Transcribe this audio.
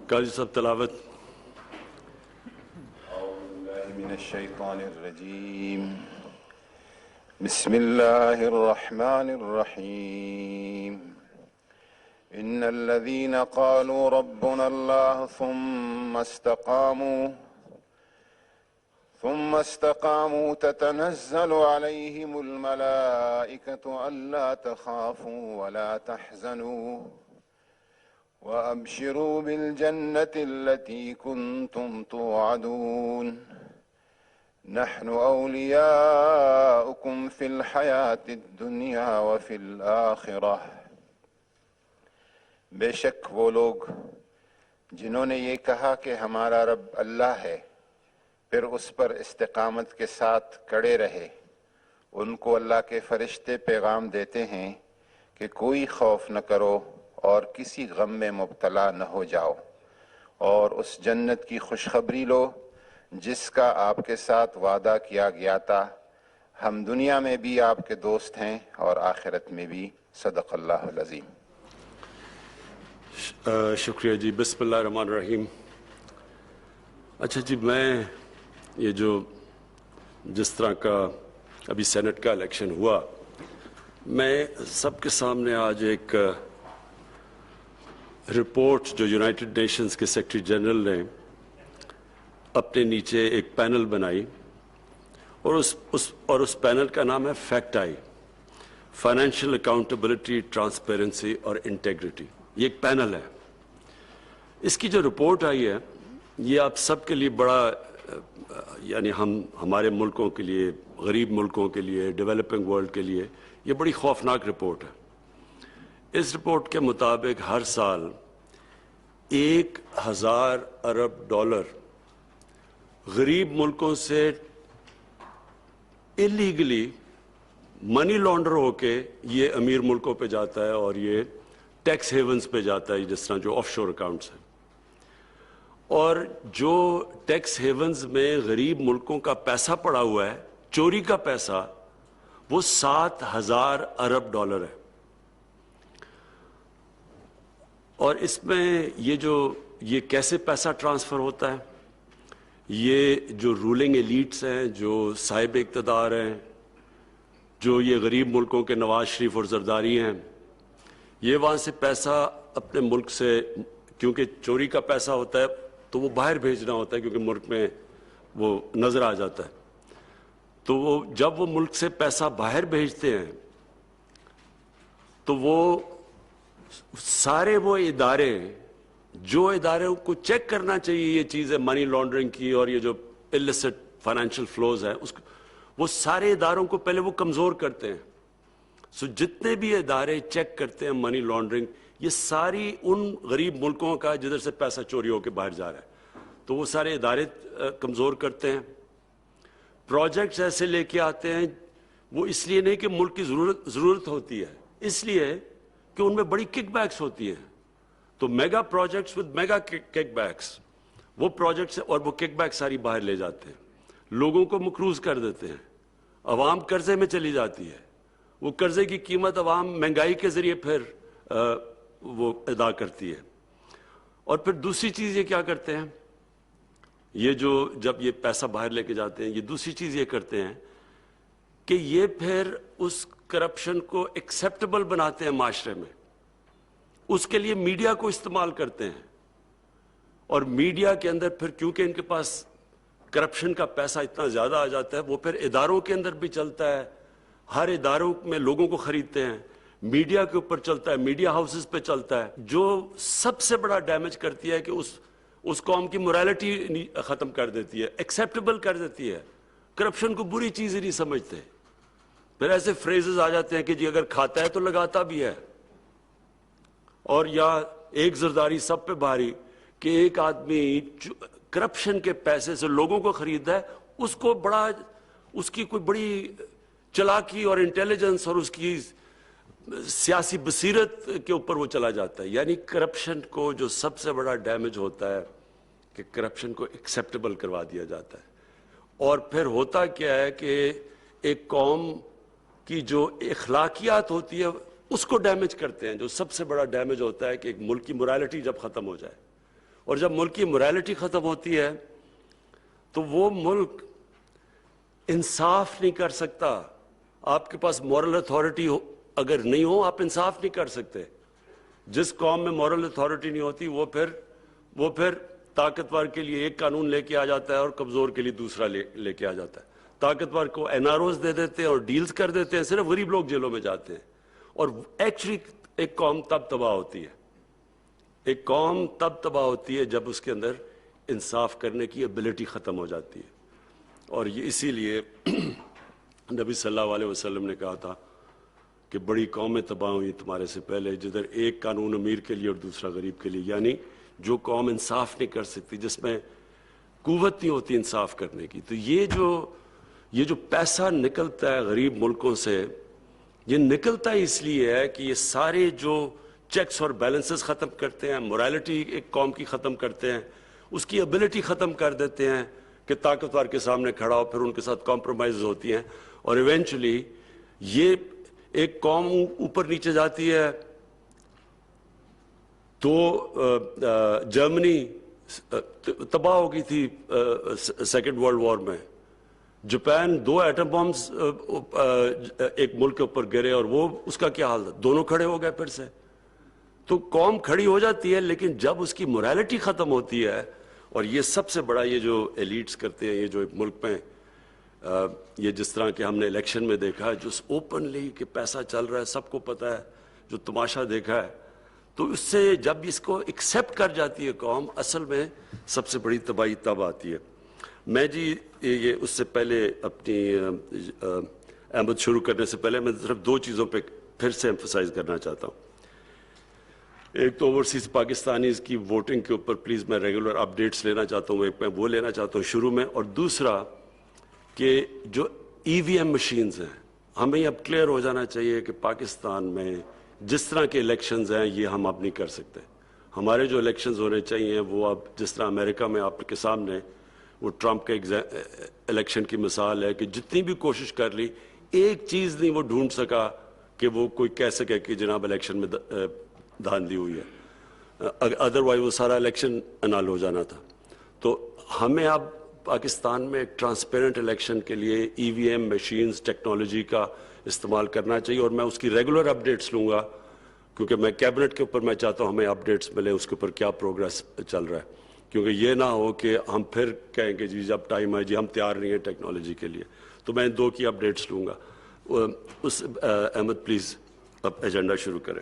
قاضی صاحب تلاوت. أعوذ بالله من الشيطان الرجيم. بسم الله الرحمن الرحيم. إن الذين قالوا ربنا الله ثم استقاموا تتنزل عليهم الملائكة ألا تخافوا ولا تحزنوا وأبشروا بالجنة التي كنتم توعدون نحن أولياؤكم في الحياة الدنيا وفي الآخرة. بے شک وہ لوگ جنہوں نے یہ کہا کہ ہمارا رب اللہ ہے پھر اس پر استقامت کے ساتھ کڑے رہے، ان کو اللہ کے فرشتے پیغام دیتے ہیں کہ کوئی خوف نہ کرو اور کسی غم میں مبتلا نہ ہو جاؤ، اور اس جنت کی خوشخبری لو جس کا آپ کے ساتھ وعدہ کیا گیا تھا. ہم دنیا میں بھی آپ کے دوست ہیں اور آخرت میں بھی. صدق اللہ العظیم. شکریہ جی. بسم اللہ الرحمن الرحیم. اچھا جی، میں یہ جس طرح کا ابھی سینٹ کا الیکشن ہوا، میں سب کے سامنے آج ایک رپورٹ جو یونائٹڈ نیشنز کے سیکرٹری جنرل نے اپنے نیچے ایک پینل بنائی، اور اس پینل کا نام ہے fact I, financial accountability, transparency اور انٹیگریٹی. یہ ایک پینل ہے. اس کی جو رپورٹ آئی ہے یہ آپ سب کے لیے بڑا، یعنی ہمارے ملکوں کے لیے، غریب ملکوں کے لیے، ڈیولپنگ ورلڈ کے لیے یہ بڑی خوفناک رپورٹ ہے. اس رپورٹ کے مطابق ہر سال 1000 ارب ڈالر غریب ملکوں سے اللیگلی منی لانڈر ہو کے یہ امیر ملکوں پہ جاتا ہے، اور یہ ٹیکس ہیونز پہ جاتا ہے، جس طرح جو آف شور اکاؤنٹس ہیں. اور جو ٹیکس ہیونز میں غریب ملکوں کا پیسہ پڑا ہوا ہے، چوری کا پیسہ، وہ 7000 ارب ڈالر ہے. اور اس میں یہ کیسے پیسہ ٹرانسفر ہوتا ہے، یہ جو رولنگ ایلیٹس ہیں، جو صاحب اقتدار ہیں، جو یہ غریب ملکوں کے نواز شریف اور زرداری ہیں، یہ وہاں سے پیسہ اپنے ملک سے، کیونکہ چوری کا پیسہ ہوتا ہے تو وہ باہر بھیجنا ہوتا ہے کیونکہ ملک میں وہ نظر آ جاتا ہے. تو جب وہ ملک سے پیسہ باہر بھیجتے ہیں تو وہ سارے وہ ادارے جو اداروں کو چیک کرنا چاہیے یہ چیزیں منی لانڈرنگ کی اور یہ جو illicit فائنینشیل فلوز ہیں، وہ سارے اداروں کو پہلے وہ کمزور کرتے ہیں. جتنے بھی ادارے چیک کرتے ہیں منی لانڈرنگ، یہ ساری ان غریب ملکوں کا جدھر سے پیسہ چوری ہو کے باہر جا رہا ہے، تو وہ سارے ادارے کمزور کرتے ہیں. پروجیکٹس ایسے لے کے آتے ہیں، وہ اس لیے نہیں کہ ملک کی ضرورت ہوتی ہے، اس لیے کہ ان میں بڑی کک بیکس ہوتی ہیں. تو mega projects with mega kickbacks, وہ پروجیکٹس اور وہ کک بیک ساری باہر لے جاتے ہیں، لوگوں کو مقروض کر دیتے ہیں، عوام قرضے میں چلی جاتی ہے. وہ قرضے کی قیمت عوام مہنگائی کے ذریعے پھر وہ ادا کرتی ہے. اور پھر دوسری چیز یہ کیا کرتے ہیں، یہ جب یہ پیسہ باہر لے کے جاتے ہیں، یہ دوسری چیز یہ کرتے ہیں کہ یہ پھر اس کرپشن کو ایکسیپٹیبل بناتے ہیں معاشرے میں. اس کے لیے میڈیا کو استعمال کرتے ہیں، اور میڈیا کے اندر پھر کیونکہ ان کے پاس کرپشن کا پیسہ اتنا زیادہ آ جاتا ہے، وہ پھر اداروں کے اندر بھی چلتا ہے، ہر اداروں میں لوگوں کو خریدتے ہیں، میڈیا کے اوپر چلتا ہے، میڈیا ہاؤسز پہ چلتا ہے، جو سب سے بڑا ڈیمیج کرتی ہے کہ اس قوم کی morality ختم کر دیتی ہے، ایکسیپٹیبل کر دیتی ہے. کرپشن کو بری چیز ہی نہیں سمجھتے. پھر ایسے فریزز آ جاتے ہیں کہ جی اگر کھاتا ہے تو لگاتا بھی ہے، اور یا ایک زرداری سب پہ بھاری، کہ ایک آدمی کرپشن کے پیسے سے لوگوں کو خریدتا ہے، اس کی کوئی بڑی چلاکی اور انٹیلیجنس اور اس کی سیاسی بصیرت کے اوپر وہ چلا جاتا ہے. یعنی کرپشن کو جو سب سے بڑا ڈیمیج ہوتا ہے کہ کرپشن کو ایکسیپٹیبل کروا دیا جاتا ہے. اور پھر ہوتا کیا ہے کہ ایک قوم کی جو اخلاقیات ہوتی ہے اس کو ڈیمیج کرتے ہیں. جو سب سے بڑا ڈیمیج ہوتا ہے کہ ایک ملک کی morality جب ختم ہو جائے اور جب ملک کی morality ختم ہوتی ہے تو وہ ملک انصاف نہیں کر سکتا. آپ کے پاس مورل اتھارٹی اگر نہیں ہو آپ انصاف نہیں کر سکتے. جس قوم میں مورل اتھارٹی نہیں ہوتی وہ پھر طاقتور کے لیے ایک قانون لے کے آ جاتا ہے اور کمزور کے لیے دوسرا لے کے آ جاتا ہے. طاقتور کو NROs دے دیتے ہیں اور ڈیلز کر دیتے ہیں, صرف غریب لوگ جیلوں میں جاتے ہیں. اور ایکچولی ایک قوم تب تباہ ہوتی ہے, ایک قوم تب تباہ ہوتی ہے جب اس کے اندر انصاف کرنے کی ایبلٹی ختم ہو جاتی ہے. اور یہ اسی لیے نبی صلی اللہ علیہ وسلم نے کہا تھا کہ بڑی قومیں تباہ ہوئی تمہارے سے پہلے جدھر ایک قانون امیر کے لیے اور دوسرا غریب کے لیے. یعنی جو قوم انصاف نہیں کر سکتی, جس میں قوت نہیں ہوتی انصاف کرنے کی. تو یہ جو پیسہ نکلتا ہے غریب ملکوں سے, یہ نکلتا اس لیے ہے کہ یہ سارے جو چیکس اور بیلنسز ختم کرتے ہیں, morality ایک قوم کی ختم کرتے ہیں, اس کی ابیلٹی ختم کر دیتے ہیں کہ طاقتور کے سامنے کھڑا ہو, پھر ان کے ساتھ کمپرومائز ہوتی ہیں, اور ایونچولی یہ ایک قوم اوپر نیچے جاتی ہے. تو جرمنی تباہ ہو گئی تھی سیکنڈ ورلڈ وار میں. جاپان 2 ایٹم بمز ایک ملک کے اوپر گرے اور وہ اس کا کیا حال تھا, دونوں کھڑے ہو گئے پھر سے. تو قوم کھڑی ہو جاتی ہے, لیکن جب اس کی morality ختم ہوتی ہے, اور یہ سب سے بڑا یہ جو ایلیٹس کرتے ہیں, یہ جو ایک ملک میں یہ جس طرح کہ ہم نے الیکشن میں دیکھا ہے, جو اوپنلی کہ پیسہ چل رہا ہے, سب کو پتہ ہے, جو تماشا دیکھا ہے, تو اس سے جب اس کو ایکسیپٹ کر جاتی ہے قوم, اصل میں سب سے بڑی تباہی تب آتی ہے. میں جی یہ اس سے پہلے اپنی احمد شروع کرنے سے پہلے میں صرف 2 چیزوں پہ پھر سے ایمفسائز کرنا چاہتا ہوں. ایک تو اوورسیز پاکستانیز کی ووٹنگ کے اوپر پلیز میں ریگولر اپڈیٹس لینا چاہتا ہوں, ایک میں وہ لینا چاہتا ہوں شروع میں, اور دوسرا کہ جو EVM مشینز ہیں, ہمیں اب کلیئر ہو جانا چاہیے کہ پاکستان میں جس طرح کے الیکشنز ہیں یہ ہم اب نہیں کر سکتے. ہمارے جو الیکشنز ہونے چاہیے وہ اب جس طرح امریکہ میں آپ کے سامنے وہ ٹرمپ کے الیکشن کی مثال ہے کہ جتنی بھی کوشش کر لی ایک چیز نہیں وہ ڈھونڈ سکا کہ وہ کوئی کہہ سکے کہ جناب الیکشن میں دھاندلی ہوئی ہے, ادروائز وہ سارا الیکشن انال ہو جانا تھا. تو ہمیں اب پاکستان میں ایک ٹرانسپیرنٹ الیکشن کے لیے EVM مشینز ٹیکنالوجی کا استعمال کرنا چاہیے, اور میں اس کی ریگولر اپڈیٹس لوں گا کیونکہ میں کیبنٹ کے اوپر میں چاہتا ہوں ہمیں اپڈیٹس ملے اس کے اوپر کیا پروگریس چل رہا ہے, کیونکہ یہ نہ ہو کہ ہم پھر کہیں کہ جی جب ٹائم آئے جی ہم تیار نہیں ہیں ٹیکنالوجی کے لیے. تو میں ان 2 کی اپڈیٹس لوں گا. احمد پلیز اب ایجنڈا شروع کریں.